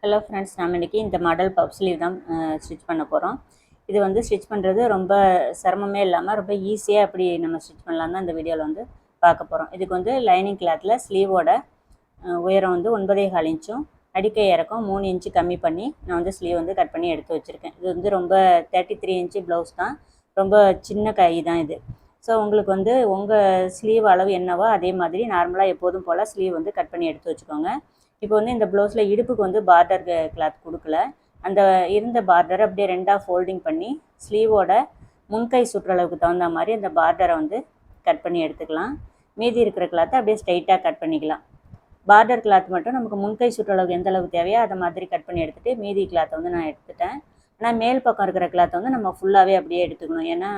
Hello friends, நம்ம இன்றைக்கி இந்த மாடல் பஃப் ஸ்லீவ் தான் ஸ்டிச் பண்ண போகிறோம். இது வந்து ஸ்டிச் பண்ணுறது ரொம்ப சிரமமே இல்லாமல் ரொம்ப ஈஸியாக எப்படி நம்ம ஸ்டிச் பண்ணலாம் தான் இந்த வீடியோவில் வந்து பார்க்க போகிறோம். இதுக்கு வந்து லைனிங் கிளாத்தில் ஸ்லீவோட உயரம் வந்து 9.25 இன்ச்சும் அடிக்கை இறக்கம் 3 இன்ச்சு கம்மி பண்ணி நான் வந்து ஸ்லீவ் வந்து கட் பண்ணி எடுத்து வச்சுருக்கேன். இது வந்து ரொம்ப 33 இன்ச்சு ப்ளவுஸ் தான், ரொம்ப சின்ன கை தான் இது. ஸோ உங்களுக்கு வந்து உங்கள் ஸ்லீவ் அளவு என்னவோ அதே மாதிரி நார்மலாக எப்போதும் போல் ஸ்லீவ் வந்து கட் பண்ணி எடுத்து வச்சுக்கோங்க. இப்போ வந்து இந்த ப்ளவுஸில் இடுப்புக்கு வந்து பார்டர் கிளாத் கொடுக்கல. அந்த இருந்த பார்டரை அப்படியே ரெண்டாக ஃபோல்டிங் பண்ணி ஸ்லீவோட முன்கை சுற்றளவுக்கு தகுந்த மாதிரி அந்த பார்டரை வந்து கட் பண்ணி எடுத்துக்கலாம். மீதி இருக்கிற கிளாத்தை அப்படியே ஸ்ட்ரைட்டாக கட் பண்ணிக்கலாம். பார்டர் கிளாத் மட்டும் நமக்கு முன்கை சுற்றளவுக்கு எந்த அளவுக்கு தேவையோ அதை மாதிரி கட் பண்ணி எடுத்துகிட்டு மீதி கிளாத்தை வந்து நான் எடுத்துட்டேன். ஆனால் மேல் பக்கம் இருக்கிற கிளாத்தை வந்து நம்ம ஃபுல்லாகவே அப்படியே எடுத்துக்கணும். ஏன்னா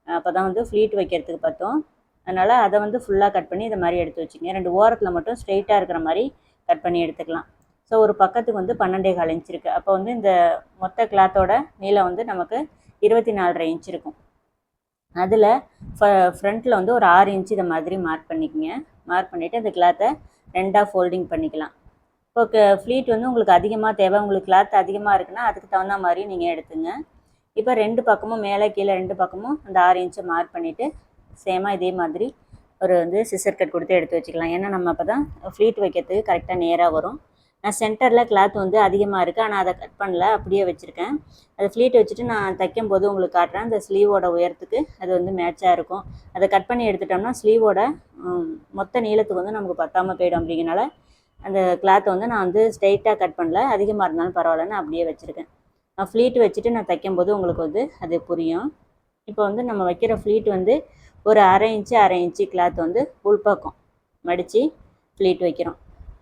அப்போ தான் வந்து ஃப்ளீட் வைக்கிறதுக்கு பார்த்தோம். அதனால் அதை வந்து ஃபுல்லாக கட் பண்ணி இதை மாதிரி எடுத்து வச்சுக்கோங்க. 2 ஓரத்தில் மட்டும் ஸ்ட்ரெயிட்டாக இருக்கிற மாதிரி கட் பண்ணி எடுத்துக்கலாம். ஸோ ஒரு பக்கத்துக்கு வந்து 12.25 இன்ச் இருக்குது. அப்போ வந்து இந்த மொத்த கிளாத்தோட நீளம் வந்து நமக்கு 24.5 இன்ச் இருக்கும். அதில் ஃப்ரண்ட்டில் வந்து ஒரு 6 இன்ச்சு இதை மாதிரி மார்க் பண்ணிக்கோங்க. மார்க் பண்ணிவிட்டு அந்த கிளாத்தை ரெண்டாக ஃபோல்டிங் பண்ணிக்கலாம். இப்போ ஃப்ளீட் வந்து உங்களுக்கு அதிகமாக தேவை, உங்களுக்கு கிளாத் அதிகமாக இருக்குன்னா அதுக்கு தகுந்த மாதிரி நீங்கள் எடுத்துங்க. இப்போ 2 பக்கமும் மேலே கீழே 2 பக்கமும் அந்த 6 இன்ச்சை மார்க் பண்ணிவிட்டு சேமாக இதே மாதிரி ஒரு வந்து சிசர் கட் கொடுத்து எடுத்து வச்சுக்கலாம். ஏன்னா நம்ம அப்போ தான் ஃப்ளீட் வைக்கிறதுக்கு கரெக்டாக நேராக வரும். நான் சென்டரில் கிளாத் வந்து அதிகமாக இருக்குது, ஆனால் அதை கட் பண்ணல, அப்படியே வச்சுருக்கேன். அதை ஃப்ளீட் வச்சுட்டு நான் தைக்கும் போது உங்களுக்கு காட்டுறேன். அந்த ஸ்லீவோட உயரத்துக்கு அது வந்து மேட்சாக இருக்கும். அதை கட் பண்ணி எடுத்துட்டோம்னா ஸ்லீவோட மொத்த நீளத்துக்கு வந்து நமக்கு பத்தாமல் போயிடும். அப்படிங்கிறனால அந்த கிளாத்தை வந்து நான் வந்து ஸ்ட்ரைட்டாக கட் பண்ணல, அதிகமாக இருந்தாலும் பரவாயில்லன்னு அப்படியே வச்சுருக்கேன். நான் ஃப்ளீட் வச்சுட்டு நான் தைக்கும்போது உங்களுக்கு வந்து அது புரியும். இப்போ வந்து நம்ம வைக்கிற ஃப்ளீட் வந்து ஒரு அரை இன்ச்சு கிளாத் வந்து உள்பக்கம் மடித்து ஃப்ளீட் வைக்கிறோம்.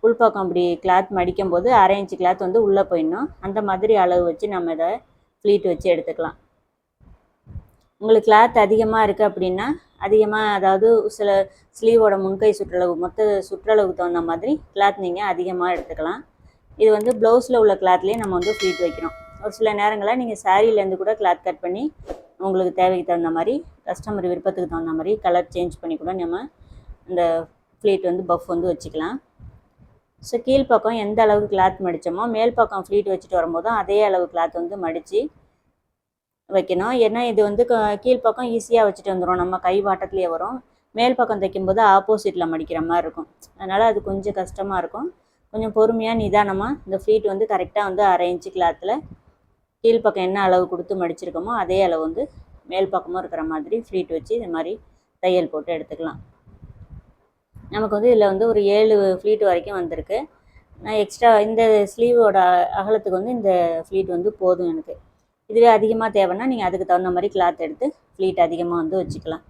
உள்பக்கம் அப்படி கிளாத் மடிக்கும்போது அரை இன்ச்சு கிளாத் வந்து உள்ளே போயிடணும். அந்த மாதிரி அளவு வச்சு நம்ம இதை ஃப்ளீட் வச்சு எடுத்துக்கலாம். உங்களுக்கு கிளாத் அதிகமாக இருக்குது அப்படின்னா அதிகமாக, அதாவது சில ஸ்லீவோட முன்கை சுற்றளவு மொத்த சுற்றளவுக்கு தகுந்த மாதிரி கிளாத் நீங்கள் அதிகமாக எடுத்துக்கலாம். இது வந்து ப்ளவுஸில் உள்ள கிளாத்லேயே நம்ம வந்து ஃப்ளீட் வைக்கிறோம். ஒரு சில நேரங்களில் நீங்கள் சாரீலேருந்து கூட கிளாத் கட் பண்ணி உங்களுக்கு தேவைக்கு தகுந்த மாதிரி கஸ்டமர் விருப்பத்துக்கு தகுந்த மாதிரி கலர் சேஞ்ச் பண்ணி கூட நம்ம இந்த ஃப்ளீட் வந்து பஃப் வந்து வச்சுக்கலாம். ஸோ கீழ்ப்பக்கம் எந்த அளவுக்கு கிளாத் மடித்தோமோ மேல் பக்கம் ஃப்ளீட் வச்சுட்டு வரும்போதும் அதே அளவு கிளாத் வந்து மடித்து வைக்கணும். ஏன்னா இது வந்து கீழ்ப்பக்கம் ஈஸியாக வச்சுட்டு வந்துடும், நம்ம கை வாட்டத்துலேயே வரும். மேல் பக்கம் தைக்கும்போது ஆப்போசிட்டில் மடிக்கிற மாதிரி இருக்கும். அதனால் அது கொஞ்சம் கஷ்டமாக இருக்கும். கொஞ்சம் பொறுமையாக நிதானமாக இந்த ஃப்ளீட் வந்து கரெக்டாக வந்து அரை இன்ச்சு கிளாத்தில் கீழ்ப்பக்கம் என்ன அளவு கொடுத்து மடிச்சிருக்கோமோ அதே அளவு வந்து மேல் பக்கமும் இருக்கிற மாதிரி ஃப்ளீட் வச்சு இது மாதிரி தையல் போட்டு எடுத்துக்கலாம். நமக்கு வந்து இதில் வந்து ஒரு 7 ஃப்ளீட் வரைக்கும் வந்திருக்கு. நான் எக்ஸ்ட்ரா இந்த ஸ்லீவோட அகலத்துக்கு வந்து இந்த ஃப்ளீட் வந்து போதும் எனக்கு. இதுவே அதிகமாக தேவைன்னா நீங்கள் அதுக்கு தகுந்த மாதிரி கிளாத் எடுத்து ஃப்ளீட் அதிகமாக வந்து வச்சுக்கலாம்.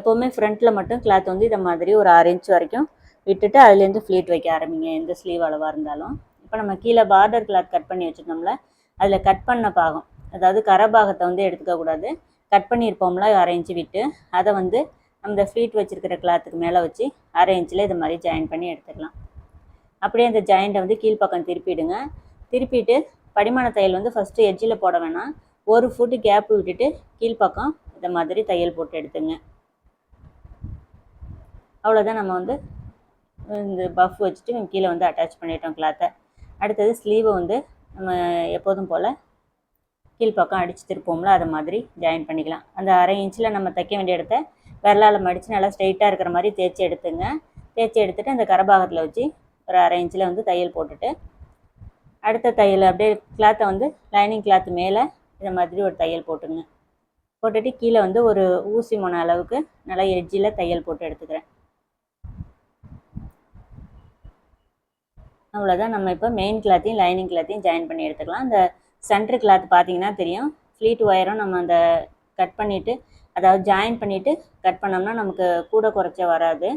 எப்போவுமே ஃப்ரண்ட்டில் மட்டும் கிளாத் வந்து இதை மாதிரி ஒரு 6 இன்ச் வரைக்கும் விட்டுட்டு அதுலேருந்து ஃப்ளீட் வைக்க ஆரம்பிங்க, எந்த ஸ்லீவ் அளவாக இருந்தாலும். இப்போ நம்ம கீழே பார்டர் கிளாத் கட் பண்ணி வச்சுருந்தோம்ல, அதில் கட் பண்ண பாகம், அதாவது கரபாகத்தை வந்து எடுத்துக்கக்கூடாது. கட் பண்ணியிருப்போம்ல 1/2 இன்ச்சு விட்டு, அதை வந்து நம்ம ஃப்ளீட் வச்சுருக்கிற கிளாத்துக்கு மேலே வச்சு 1/2 இன்ச்சில் இது மாதிரி ஜாயின் பண்ணி எடுத்துக்கலாம். அப்படியே அந்த ஜாயிண்ட்டை வந்து கீழ்ப்பக்கம் திருப்பிடுங்க. திருப்பிட்டு படிமான தையல் வந்து ஃபஸ்ட்டு எட்ஜில் போட வேணாம், 1 ஃபுட்டு கேப்பு விட்டுட்டு கீழ்ப்பக்கம் இந்த மாதிரி தையல் போட்டு எடுத்துங்க. அவ்வளோதான், நம்ம வந்து இந்த பஃப் வச்சுட்டு கீழே வந்து அட்டாச் பண்ணிட்டோம் கிளாத்தை. அடுத்தது ஸ்லீவை வந்து நம்ம எப்போதும் போல் கீழ்ப்பக்கம் அடித்து திருப்போம்ல, அதை மாதிரி ஜாயின் பண்ணிக்கலாம். அந்த 1/2 இன்ச்சில் நம்ம தைக்க வேண்டிய இடத்த விரலால் மடித்து நல்லா ஸ்ட்ரைட்டாக இருக்கிற மாதிரி தேய்ச்சி எடுத்துங்க. தேய்ச்சி எடுத்துகிட்டு அந்த கரபாகத்தில் வச்சு ஒரு 1/2 இன்ச்சில் வந்து தையல் போட்டுட்டு அடுத்த தையல் அப்படியே கிளாத்தை வந்து லைனிங் கிளாத்து மேலே இதை மாதிரி ஒரு தையல் போட்டுங்க. போட்டுட்டு கீழே வந்து ஒரு ஊசி மொனை அளவுக்கு நல்லா எட்ஜில் தையல் போட்டு எடுத்துக்கிறேன். அவ்வளோதான், நம்ம இப்போ மெயின் கிளாத்தையும் லைனிங் கிளாத்தையும் ஜாயின் பண்ணி எடுத்துக்கலாம். அந்த சென்ட்ரு கிளாத் பார்த்தீங்கன்னா தெரியும், ஃப்ளீட் ஒயரும் நம்ம அந்த கட் பண்ணிவிட்டு, அதாவது ஜாயின் பண்ணிவிட்டு கட் பண்ணோம்னா நமக்கு கூட குறைச்ச வராது.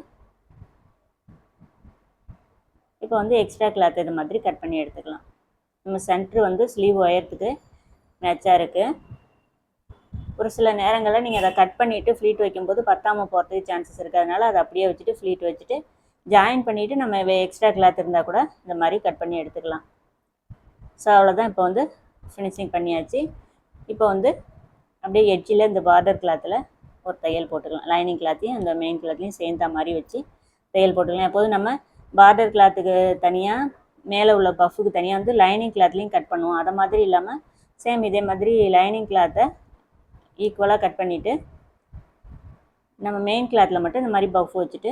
இப்போ வந்து எக்ஸ்ட்ரா கிளாத் இது மாதிரி கட் பண்ணி எடுத்துக்கலாம். நம்ம சென்ட்ரு வந்து ஸ்லீவ் ஒயரத்துக்கு மேட்சாக இருக்குது. ஒரு சில நேரங்களில் நீங்கள் அதை கட் பண்ணிவிட்டு ஃப்ளீட் வைக்கும்போது பத்தாமல் போகிறதுக்கு சான்சஸ் இருக்குது. அதனால் அதை அப்படியே வச்சுட்டு ஃப்ளீட் வச்சுட்டு ஜாயின் பண்ணிவிட்டு நம்ம எக்ஸ்ட்ரா கிளாத் இருந்தால் கூட இந்த மாதிரி கட் பண்ணி எடுத்துக்கலாம். ஸோ அவ்வளோதான், இப்போ வந்து ஃபினிஷிங் பண்ணியாச்சு. இப்போ வந்து அப்படியே எட்ஜில் இந்த பார்டர் கிளாத்தில் ஒரு தையல் போட்டுக்கலாம். லைனிங் கிளாத்தையும் அந்த மெயின் கிளாத்தையும் சேர்ந்த மாதிரி வச்சு தையல் போட்டுக்கலாம். எப்போதும் நம்ம பார்டர் கிளாத்துக்கு தனியாக மேலே உள்ள பஃபுக்கு தனியாக வந்து லைனிங் கிளாத்லேயும் கட் பண்ணுவோம். அதை மாதிரி இல்லாமல் சேம் இதே மாதிரி லைனிங் கிளாத்தை ஈக்குவலாக கட் பண்ணிவிட்டு நம்ம மெயின் கிளாத்தில் மட்டும் இந்த மாதிரி பஃப் வச்சுட்டு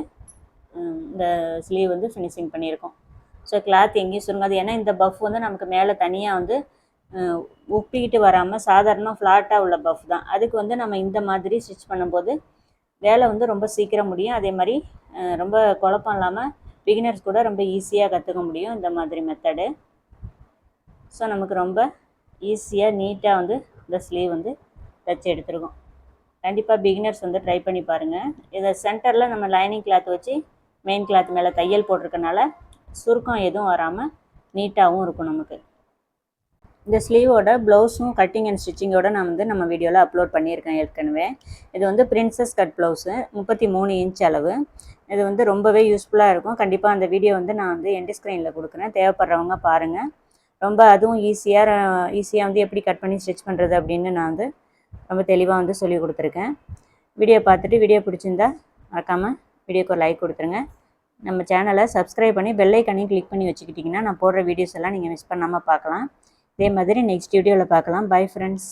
இந்த ஸ்லீவ் வந்து ஃபினிஷிங் பண்ணியிருக்கோம். ஸோ கிளாத் எங்கேயும் சுருங்காது. ஏன்னா இந்த பஃப் வந்து நமக்கு மேலே தனியாக வந்து உப்பிக்கிட்டு வராமல் சாதாரணமாக ஃப்ளாட்டாக உள்ள பஃப் தான். அதுக்கு வந்து நம்ம இந்த மாதிரி ஸ்டிச் பண்ணும்போது வேலை வந்து ரொம்ப சீக்கிரம் முடியும். அதே மாதிரி ரொம்ப குழப்பம் இல்லாமல் பிகினர்ஸ் கூட ரொம்ப ஈஸியாக கற்றுக்க முடியும் இந்த மாதிரி மெத்தடு. ஸோ நமக்கு ரொம்ப ஈஸியாக நீட்டாக வந்து இந்த ஸ்லீவ் வந்து தைச்சி எடுத்துருக்கோம். கண்டிப்பாக பிகினர்ஸ் வந்து ட்ரை பண்ணி பாருங்கள். இதை சென்டரில் நம்ம லைனிங் கிளாத் வச்சு மெயின் கிளாத் மேலே தையல் போட்டிருக்கனால சுருக்கம் எதுவும் வராமல் நீட்டாகவும் இருக்கும் நமக்கு. இந்த ஸ்லீவோட ப்ளவுஸும் கட்டிங் அண்ட் ஸ்டிச்சிங்கோட நான் வந்து நம்ம வீடியோவில் அப்லோட் பண்ணியிருக்கேன் ஏற்கனவே. இது வந்து பிரின்சஸ் கட் ப்ளவுஸு 33 இன்ச் அளவு. இது வந்து ரொம்பவே யூஸ்ஃபுல்லாக இருக்கும். கண்டிப்பாக அந்த வீடியோ வந்து நான் வந்து எண்ட் ஸ்க்ரீனில் கொடுக்குறேன், தேவைப்படுறவங்க பாருங்கள். ரொம்ப அதுவும் ஈஸியாக வந்து எப்படி கட் பண்ணி ஸ்டிச் பண்ணுறது அப்படின்னு நான் வந்து ரொம்ப தெளிவாக வந்து சொல்லி கொடுத்துருக்கேன். வீடியோ பார்த்துட்டு வீடியோ பிடிச்சிருந்தா மறக்காமல் வீடியோக்கு ஒரு லைக் கொடுத்துருங்க. நம்ம சேனலை சப்ஸ்கிரைப் பண்ணி பெல் ஐக்கானையும் கிளிக் பண்ணி வச்சுக்கிட்டிங்கன்னா நான் போடுற வீடியோஸ் எல்லாம் நீங்கள் மிஸ் பண்ணாமல் பார்க்கலாம். இதே மாதிரி நெக்ஸ்ட் வீடியோவில் பார்க்கலாம். Bye friends.